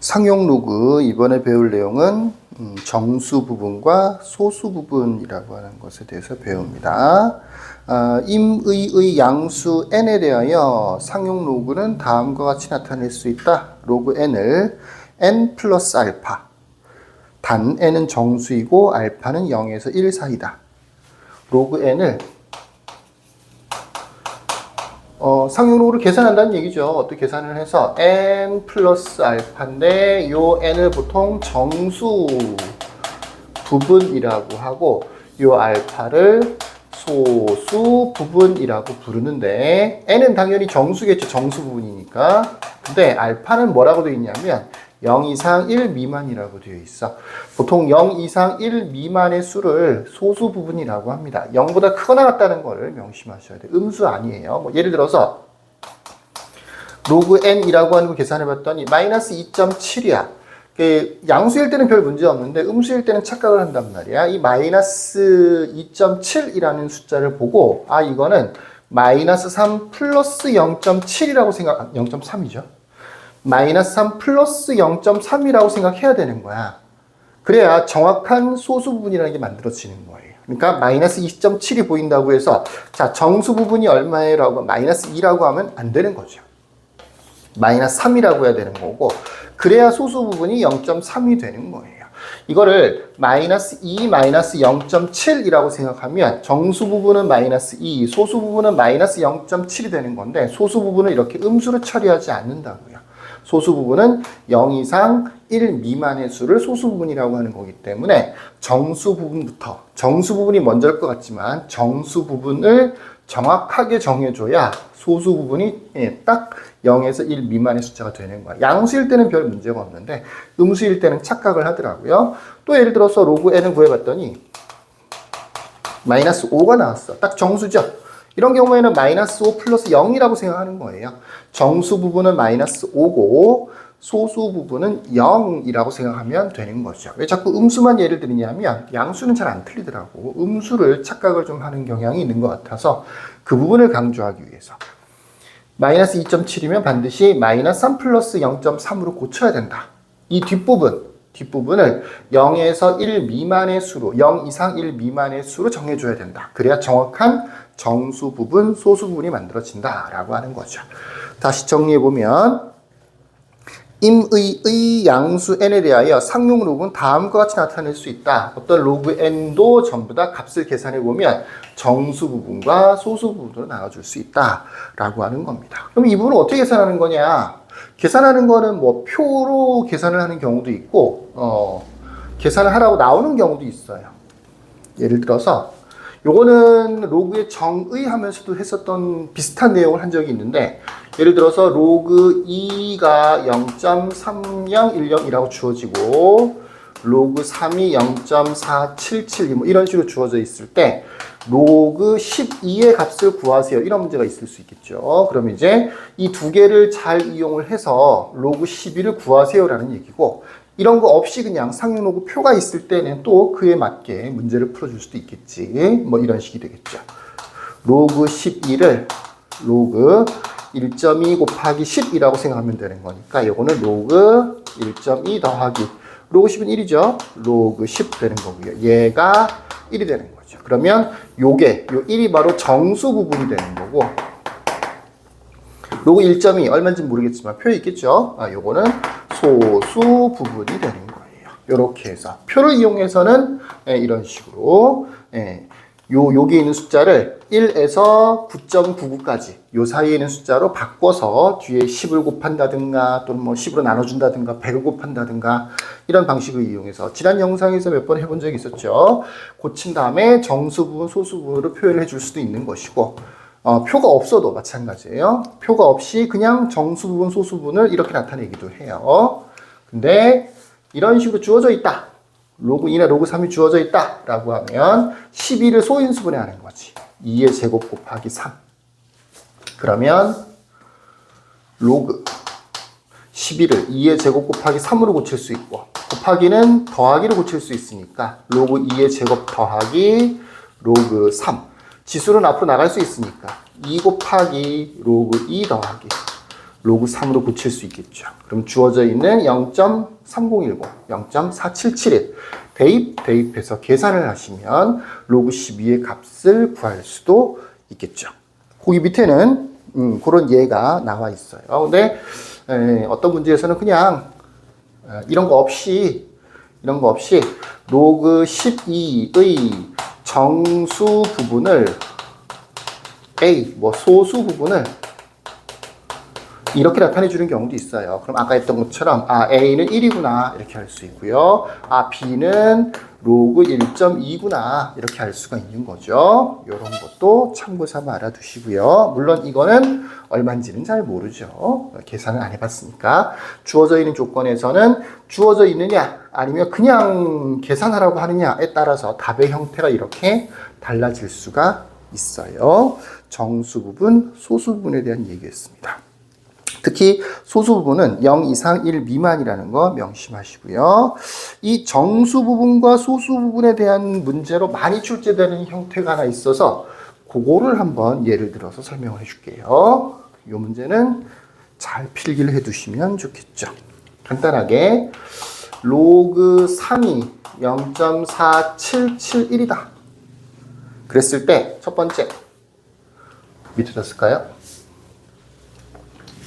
상용 로그 이번에 배울 내용은 정수 부분과 소수 부분이라고 하는 것에 대해서 배웁니다. 임의의 양수 n에 대하여 상용 로그는 다음과 같이 나타낼 수 있다. 로그 n을 n 플러스 알파, 단 n은 정수이고 알파는 0에서 1 사이다. 로그 n을 상용로그를 계산한다는 얘기죠. 어떻게 계산을 해서 n 플러스 알파인데 요 n을 보통 정수 부분이라고 하고 요 알파를 소수 부분이라고 부르는데 n은 당연히 정수겠죠. 정수 부분이니까. 근데 알파는 뭐라고 되어 있냐면 0 이상 1 미만이라고 되어 있어. 보통 0 이상 1 미만의 수를 소수 부분이라고 합니다. 0보다 크거나 같다는 것을 명심하셔야 돼요. 음수 아니에요. 뭐 예를 들어서 로그 n이라고 하는 거 계산해 봤더니 마이너스 2.7이야. 양수일 때는 별 문제 없는데 음수일 때는 착각을 한단 말이야. 이 마이너스 2.7이라는 숫자를 보고 이거는 마이너스 3 플러스 0.7이라고 0.3이죠. 마이너스 3 플러스 0.3이라고 생각해야 되는 거야. 그래야 정확한 소수 부분이라는 게 만들어지는 거예요. 그러니까 마이너스 2.7이 보인다고 해서 자 정수 부분이 얼마예요? 라고 마이너스 2라고 하면 안 되는 거죠. 마이너스 3이라고 해야 되는 거고 그래야 소수 부분이 0.3이 되는 거예요. 이거를 마이너스 2 마이너스 0.7이라고 생각하면 정수 부분은 마이너스 2, 소수 부분은 마이너스 0.7이 되는 건데 소수 부분을 이렇게 음수로 처리하지 않는다고요. 소수 부분은 0 이상 1 미만의 수를 소수 부분이라고 하는 거기 때문에 정수 부분부터, 정수 부분이 먼저일 것 같지만 정수 부분을 정확하게 정해줘야 소수 부분이 딱 0에서 1 미만의 숫자가 되는 거야. 양수일 때는 별 문제가 없는데 음수일 때는 착각을 하더라고요. 또 예를 들어서 로그 n을 구해봤더니 마이너스 5가 나왔어. 딱 정수죠. 이런 경우에는 마이너스 5 플러스 0이라고 생각하는 거예요. 정수 부분은 마이너스 5고 소수 부분은 0이라고 생각하면 되는 거죠. 왜 자꾸 음수만 예를 들냐면 양수는 잘 안 틀리더라고. 음수를 착각을 좀 하는 경향이 있는 것 같아서 그 부분을 강조하기 위해서 마이너스 2.7이면 반드시 마이너스 3 플러스 0.3으로 고쳐야 된다. 이 뒷부분을 0에서 1 미만의 수로 0 이상 1 미만의 수로 정해줘야 된다. 그래야 정확한 정수 부분, 소수 부분이 만들어진다라고 하는 거죠. 다시 정리해보면 임의의 양수 n에 대하여 상용 로그는 다음과 같이 나타낼 수 있다. 어떤 로그 n도 전부 다 값을 계산해보면 정수 부분과 소수 부분으로 나눠줄 수 있다라고 하는 겁니다. 그럼 이 부분을 어떻게 계산하는 거냐? 계산하는 거는 뭐 표로 계산을 하는 경우도 있고 계산을 하라고 나오는 경우도 있어요. 예를 들어서 요거는 로그의 정의 하면서도 했었던 비슷한 내용을 한 적이 있는데 예를 들어서 로그 2가 0.3010이라고 주어지고 로그 3이 0.477 뭐 이런 식으로 주어져 있을 때 로그 12의 값을 구하세요. 이런 문제가 있을 수 있겠죠. 그럼 이제 이 두 개를 잘 이용을 해서 로그 12를 구하세요라는 얘기고 이런 거 없이 그냥 상용 로그 표가 있을 때는 또 그에 맞게 문제를 풀어줄 수도 있겠지. 뭐 이런 식이 되겠죠. 로그 12를 로그 1.2 곱하기 10이라고 생각하면 되는 거니까 이거는 로그 1.2 더하기 로그 10은 1이죠. 로그 10 되는 거고요. 얘가 1이 되는 거죠. 그러면 요 1이 바로 정수 부분이 되는 거고 로그 1.2 얼마인지 모르겠지만 표에 있겠죠. 요거는 소수 부분이 되는 거예요. 이렇게 해서 표를 이용해서는 이런 식으로 여기 있는 숫자를 1에서 9.99까지 요 사이에 있는 숫자로 바꿔서 뒤에 10을 곱한다든가 또는 뭐 10으로 나눠준다든가 100을 곱한다든가 이런 방식을 이용해서 지난 영상에서 몇 번 해본 적이 있었죠. 고친 다음에 정수 부분, 소수 부분으로 표현을 해줄 수도 있는 것이고 표가 없어도 마찬가지예요. 표가 없이 그냥 정수 부분, 소수 부분을 이렇게 나타내기도 해요. 근데 이런 식으로 주어져 있다. 로그 2나 로그 3이 주어져 있다. 라고 하면 12를 소인수분해 하는 거지. 2의 제곱 곱하기 3. 그러면 로그 12를 2의 제곱 곱하기 3으로 고칠 수 있고 곱하기는 더하기로 고칠 수 있으니까 로그 2의 제곱 더하기 로그 3. 지수는 앞으로 나갈 수 있으니까 2 곱하기 로그 2 더하기 로그 3으로 고칠 수 있겠죠. 그럼 주어져 있는 0.3010, 0.4771 대입해서 계산을 하시면 로그 12의 값을 구할 수도 있겠죠. 거기 밑에는 그런 예가 나와 있어요. 근데 어떤 문제에서는 그냥 이런 거 없이 로그 12의 정수 부분을 A, 소수 부분을 이렇게 나타내 주는 경우도 있어요. 그럼 아까 했던 것처럼 A는 1이구나 이렇게 할 수 있고요. B는 로그 1.2구나 이렇게 할 수가 있는 거죠. 이런 것도 참고 삼아 알아두시고요. 물론 이거는 얼마인지는 잘 모르죠. 계산을 안 해봤으니까. 주어져 있는 조건에서는 주어져 있느냐 아니면 그냥 계산하라고 하느냐에 따라서 답의 형태가 이렇게 달라질 수가 있어요. 정수 부분, 소수 부분에 대한 얘기였습니다. 특히 소수 부분은 0 이상 1 미만이라는 거 명심하시고요. 이 정수 부분과 소수 부분에 대한 문제로 많이 출제되는 형태가 하나 있어서 그거를 한번 예를 들어서 설명을 해줄게요. 이 문제는 잘 필기를 해두시면 좋겠죠. 간단하게 로그 3이 0.4771이다. 그랬을 때 첫 번째 밑에다 쓸까요?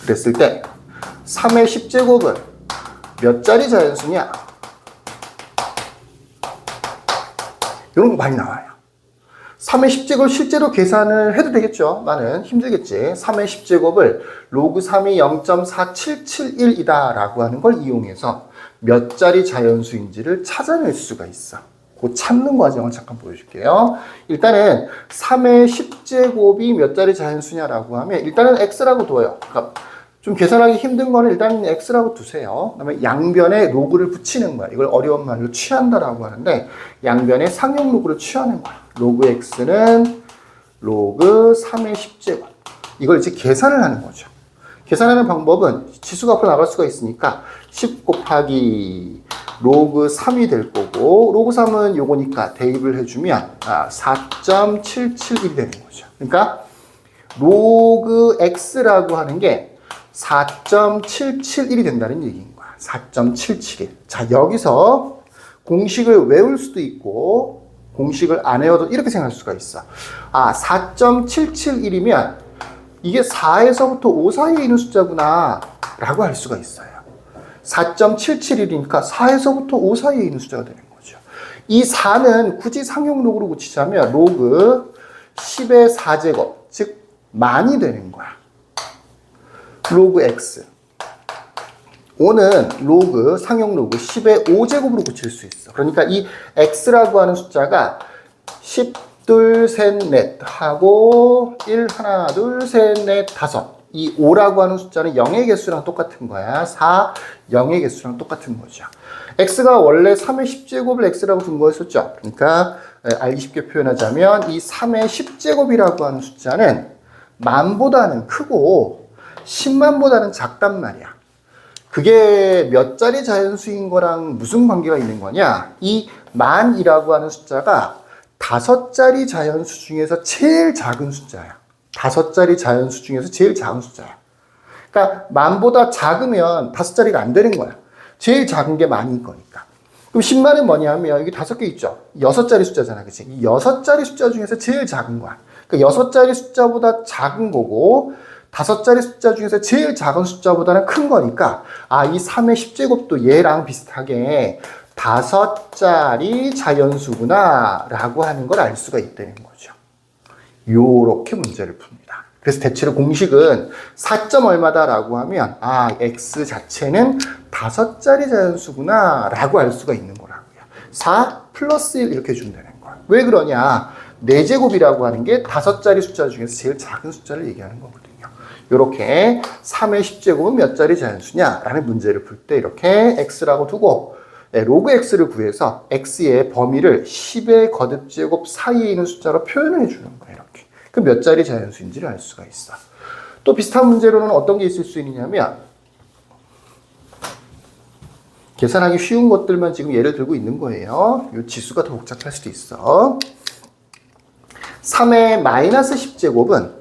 그랬을 때 3의 10제곱은 몇 자리 자연수냐? 이런 거 많이 나와요. 3의 10제곱 실제로 계산을 해도 되겠죠. 나는 힘들겠지. 3의 10제곱을 로그 3이 0.4771이다 라고 하는 걸 이용해서 몇 자리 자연수인지를 찾아낼 수가 있어. 그 찾는 과정을 잠깐 보여줄게요. 일단은 3의 10제곱이 몇 자리 자연수냐라고 하면 일단은 x라고 둬요. 그러니까 좀 계산하기 힘든 거는 일단 x라고 두세요. 그다음에 양변에 로그를 붙이는 거야. 이걸 어려운 말로 취한다라고 하는데 양변에 상용 로그를 취하는 거야. 로그 x는 로그 3의 10제곱. 이걸 이제 계산을 하는 거죠. 계산하는 방법은 지수가 앞으로 나갈 수가 있으니까 10 곱하기 로그 3이 될 거고 로그 3은 요거니까 대입을 해주면 4.771이 되는 거죠. 그러니까 로그 x라고 하는 게 4.771이 된다는 얘기인 거야. 4.771. 자, 여기서 공식을 외울 수도 있고 공식을 안 외워도 이렇게 생각할 수가 있어. 4.771이면 이게 4에서부터 5 사이에 있는 숫자구나 라고 할 수가 있어요. 4.771이니까 4에서부터 5 사이에 있는 숫자가 되는 거죠. 이 4는 굳이 상용 로그로 고치자면 로그 10의 4제곱, 즉 만이 되는 거야. 로그 x. 5는 로그, 상용 로그 10의 5제곱으로 고칠 수 있어. 그러니까 이 x라고 하는 숫자가 10, 둘, 셋, 넷 하고 1, 하나, 둘, 셋, 넷, 다섯. 이 5라고 하는 숫자는 0의 개수랑 똑같은 거야. 4, 0의 개수랑 똑같은 거죠. x가 원래 3의 10제곱을 x라고 둔 거였었죠. 그러니까 알기 쉽게 표현하자면 이 3의 10제곱이라고 하는 숫자는 만보다는 크고 10만보다는 작단 말이야. 그게 몇 자리 자연수인 거랑 무슨 관계가 있는 거냐? 이 만이라고 하는 숫자가 5자리 자연수 중에서 제일 작은 숫자야. 5자리 자연수 중에서 제일 작은 숫자야. 그러니까 만보다 작으면 5자리가 안 되는 거야. 제일 작은 게 만일 거니까. 그럼 10만은 뭐냐면 여기 5개 있죠. 6자리 숫자잖아. 그치? 이 6자리 숫자 중에서 제일 작은 거야. 그러니까 6자리 숫자보다 작은 거고 5자리 숫자 중에서 제일 작은 숫자보다는 큰 거니까 이 3의 10제곱도 얘랑 비슷하게 5자리 자연수구나 라고 하는 걸 알 수가 있다는 거죠. 요렇게 문제를 풉니다. 그래서 대체로 공식은 4점 얼마다 라고 하면 x 자체는 5자리 자연수구나 라고 알 수가 있는 거라고요. 4 플러스 1 이렇게 주면 되는 거야. 왜 그러냐? 4제곱이라고 하는 게 5자리 숫자 중에서 제일 작은 숫자를 얘기하는 거거든요. 이렇게 3의 10제곱은 몇 자리 자연수냐 라는 문제를 풀 때 이렇게 x라고 두고 로그 x를 구해서 x의 범위를 10의 거듭제곱 사이에 있는 숫자로 표현을 해주는 거예요. 이렇게. 그 몇 자리 자연수인지를 알 수가 있어. 또 비슷한 문제로는 어떤 게 있을 수 있느냐면 계산하기 쉬운 것들만 지금 예를 들고 있는 거예요. 이 지수가 더 복잡할 수도 있어. 3의 마이너스 10제곱은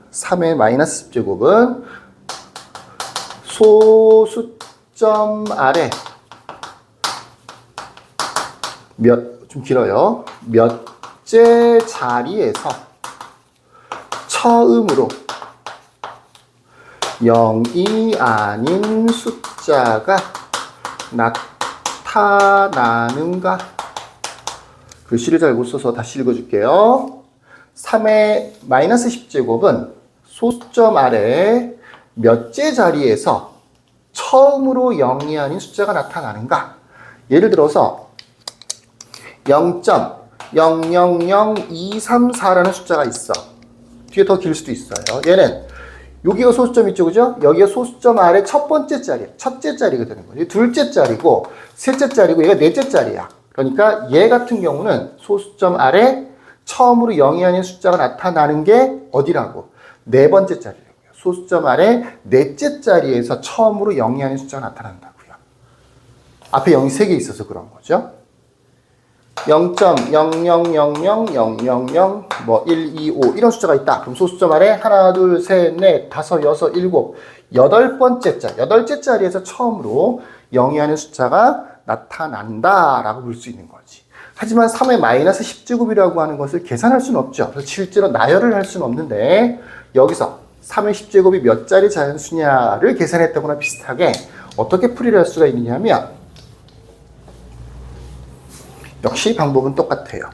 소수점 아래 좀 길어요. 몇째 자리에서 처음으로 0이 아닌 숫자가 나타나는가? 글씨를 잘 못 써서 다시 읽어줄게요. 3의 마이너스 10제곱은 소수점 아래 몇째 자리에서 처음으로 0이 아닌 숫자가 나타나는가? 예를 들어서 0.000234라는 숫자가 있어. 뒤에 더 길 수도 있어요. 얘는 여기가 소수점 있죠, 그죠? 여기가 소수점 아래 첫 번째 자리, 첫째 자리가 되는 거예요. 둘째 자리고, 셋째 자리고, 얘가 넷째 자리야. 그러니까 얘 같은 경우는 소수점 아래 처음으로 0이 아닌 숫자가 나타나는 게 어디라고? 네 번째 자리라고요. 소수점 아래 넷째 자리에서 처음으로 0이 아닌 숫자가 나타난다고요. 앞에 0이 3개 있어서 그런 거죠. 0.0000000 뭐 1, 2, 5 이런 숫자가 있다. 그럼 소수점 아래 하나, 둘, 셋, 넷, 다섯, 여섯, 일곱, 여덟 번째 자리, 여덟째 자리에서 처음으로 0이 아닌 숫자가 나타난다라고 볼 수 있는 거지. 하지만 3의 마이너스 10제곱이라고 하는 것을 계산할 수는 없죠. 그래서 실제로 나열을 할 수는 없는데 여기서 3의 10제곱이 몇 자리 자연수냐를 계산했다거나 비슷하게 어떻게 풀이를 할 수가 있느냐면 역시 방법은 똑같아요.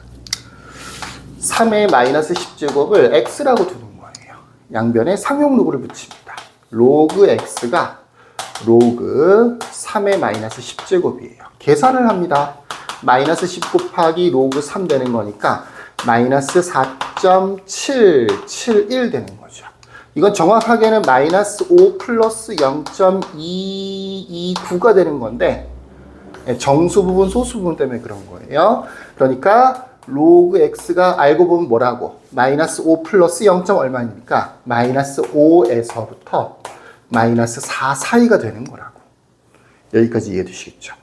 3의 마이너스 10제곱을 x라고 두는 거예요. 양변에 상용 로그를 붙입니다. 로그 x가 로그 3의 마이너스 10제곱이에요. 계산을 합니다. 마이너스 10 곱하기 로그 3 되는 거니까 마이너스 4.771 되는 거죠. 이건 정확하게는 마이너스 5 플러스 0.229가 되는 건데 정수 부분, 소수 부분 때문에 그런 거예요. 그러니까 로그 x가 알고 보면 뭐라고? 마이너스 5 플러스 0. 얼마입니까? 마이너스 5에서부터 마이너스 4 사이가 되는 거라고. 여기까지 이해해 주시겠죠?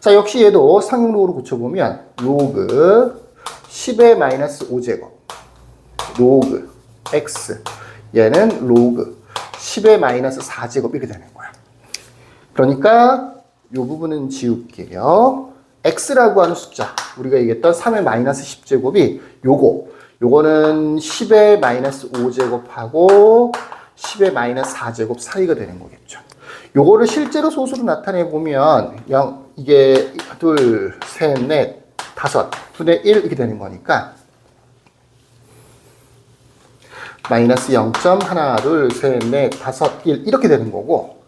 자, 역시 얘도 상용 로그로 고쳐보면 로그 10의 마이너스 5제곱 로그 x 얘는 로그 10의 마이너스 4제곱 이렇게 되는 거야. 그러니까 이 부분은 지울게요. x라고 하는 숫자, 우리가 얘기했던 3의 마이너스 10제곱이 요거는 10의 마이너스 5제곱하고 10의 마이너스 4제곱 사이가 되는 거겠죠. 요거를 실제로 소수로 나타내 보면 이게 둘, 셋, 넷, 다섯, 분의 1 이렇게 되는 거니까 마이너스 0. 하나, 둘, 셋, 넷, 다섯, 1 이렇게 되는 거고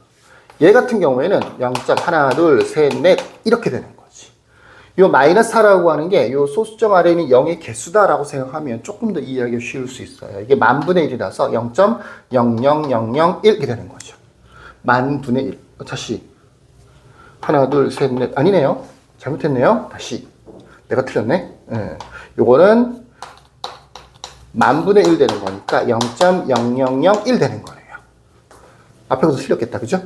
얘 같은 경우에는 0. 하나, 둘, 셋, 넷 이렇게 되는 거지. 요 마이너스 4라고 하는 게 요 소수점 아래에 있는 0의 개수다라고 생각하면 조금 더 이해하기 쉬울 수 있어요. 이게 만분의 1이라서 0.00001 이렇게 되는 거죠. 만분의 1. 다시 하나, 둘, 셋, 넷 아니네요. 잘못했네요. 다시 내가 틀렸네. 요거는 만분의 1 되는 거니까 0.0001 되는 거예요. 앞에 것도 틀렸겠다. 그죠?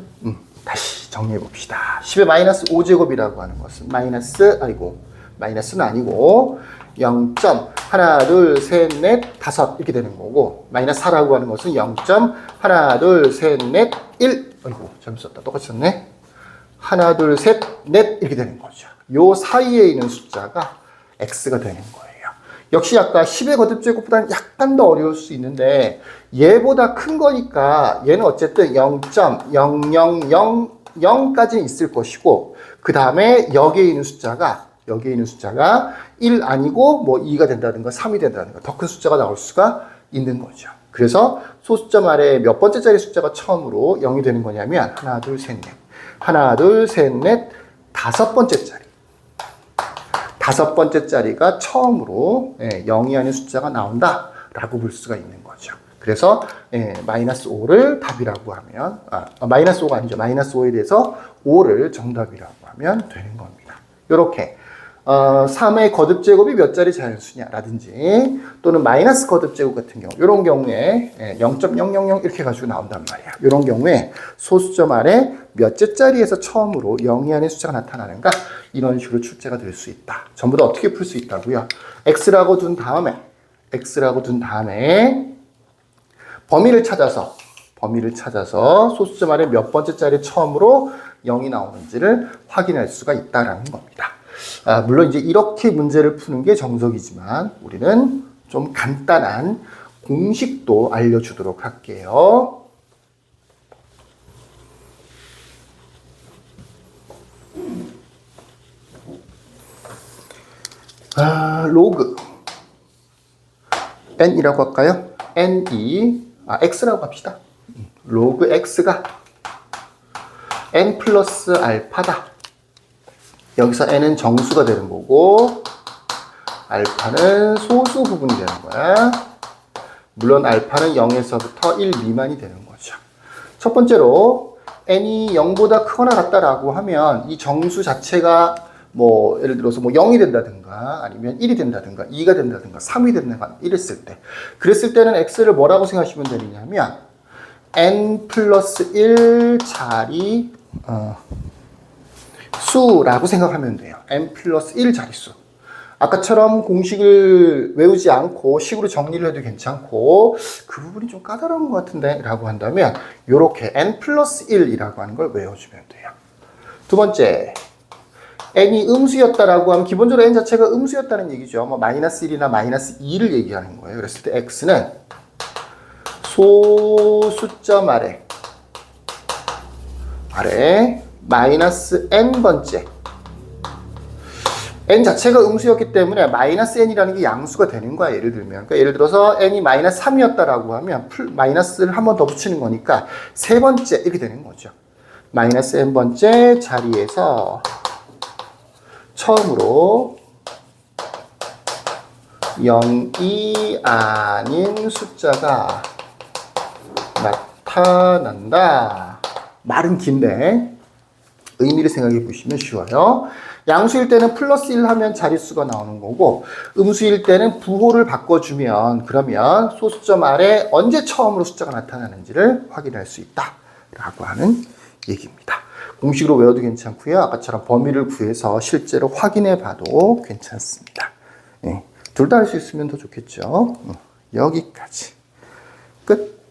다시 정리해 봅시다. 10의 마이너스 5제곱이라고 하는 것은 마이너스는 아니고 0. 하나, 둘, 셋, 넷, 다섯 이렇게 되는 거고 마이너스 4라고 하는 것은 0. 하나, 둘, 셋, 넷, 1 아이고 잘못 썼다. 똑같이 썼네. 하나, 둘, 셋, 넷 이렇게 되는 거죠. 요 사이에 있는 숫자가 x가 되는 거예요. 역시 아까 10의 거듭제곱보다는 약간 더 어려울 수 있는데 얘보다 큰 거니까 얘는 어쨌든 0.0000까지는 있을 것이고 그 다음에 여기에 있는 숫자가 1 아니고 뭐 2가 된다든가 3이 된다든가 더 큰 숫자가 나올 수가 있는 거죠. 그래서 소수점 아래 몇 번째 자리 숫자가 처음으로 0이 되는 거냐면 하나, 둘, 셋, 넷. 하나, 둘, 셋, 넷, 다섯 번째 자리. 다섯 번째 자리가 처음으로 0이 아닌 숫자가 나온다라고 볼 수가 있는 거죠. 그래서 마이너스 5를 답이라고 하면 마이너스 5가 아니죠. 마이너스 5에 대해서 5를 정답이라고 하면 되는 겁니다. 이렇게 3의 거듭제곱이 몇 자리 자연수냐라든지 또는 마이너스 거듭제곱 같은 경우 이런 경우에 0.000 이렇게 가지고 나온단 말이야. 이런 경우에 소수점 아래 몇째 자리에서 처음으로 0이 아닌 숫자가 나타나는가 이런 식으로 출제가 될 수 있다. 전부 다 어떻게 풀 수 있다고요? x라고 둔 다음에 범위를 찾아서 범위를 찾아서 소수점 아래 몇 번째 자리 처음으로 0이 나오는지를 확인할 수가 있다라는 겁니다. 물론 이제 이렇게 문제를 푸는 게 정석이지만 우리는 좀 간단한 공식도 알려주도록 할게요. 로그 n이라고 할까요? x라고 합시다. 로그 x가 n 플러스 알파다. 여기서 n은 정수가 되는 거고 알파는 소수 부분이 되는 거야. 물론 알파는 0에서부터 1 미만이 되는 거죠. 첫 번째로 n이 0보다 크거나 같다라고 하면 이 정수 자체가 뭐 예를 들어서 뭐 0이 된다든가 아니면 1이 된다든가 2가 된다든가 3이 된다든가 이랬을 때 그랬을 때는 x를 뭐라고 생각하시면 되느냐면 n 플러스 1 자리 수라고 생각하면 돼요. n 플러스 1 자릿수. 아까처럼 공식을 외우지 않고 식으로 정리를 해도 괜찮고 그 부분이 좀 까다로운 것 같은데 라고 한다면 이렇게 n 플러스 1이라고 하는 걸 외워주면 돼요. 두 번째, n이 음수였다라고 하면 기본적으로 n 자체가 음수였다는 얘기죠. 뭐 마이너스 1이나 마이너스 2를 얘기하는 거예요. 그랬을 때 x는 소수점 아래 마이너스 n번째 n 자체가 음수였기 때문에 마이너스 n이라는 게 양수가 되는 거야. 예를 들면 그러니까 예를 들어서 n이 마이너스 3이었다라고 하면 마이너스를 한 번 더 붙이는 거니까 세 번째 이렇게 되는 거죠. 마이너스 n번째 자리에서 처음으로 0이 아닌 숫자가 나타난다. 말은 긴데 의미를 생각해 보시면 쉬워요. 양수일 때는 플러스 1 하면 자릿수가 나오는 거고 음수일 때는 부호를 바꿔주면 그러면 소수점 아래 언제 처음으로 숫자가 나타나는지를 확인할 수 있다 라고 하는 얘기입니다. 공식으로 외워도 괜찮고요. 아까처럼 범위를 구해서 실제로 확인해 봐도 괜찮습니다. 둘 다 할 수 있으면 더 좋겠죠. 여기까지 끝.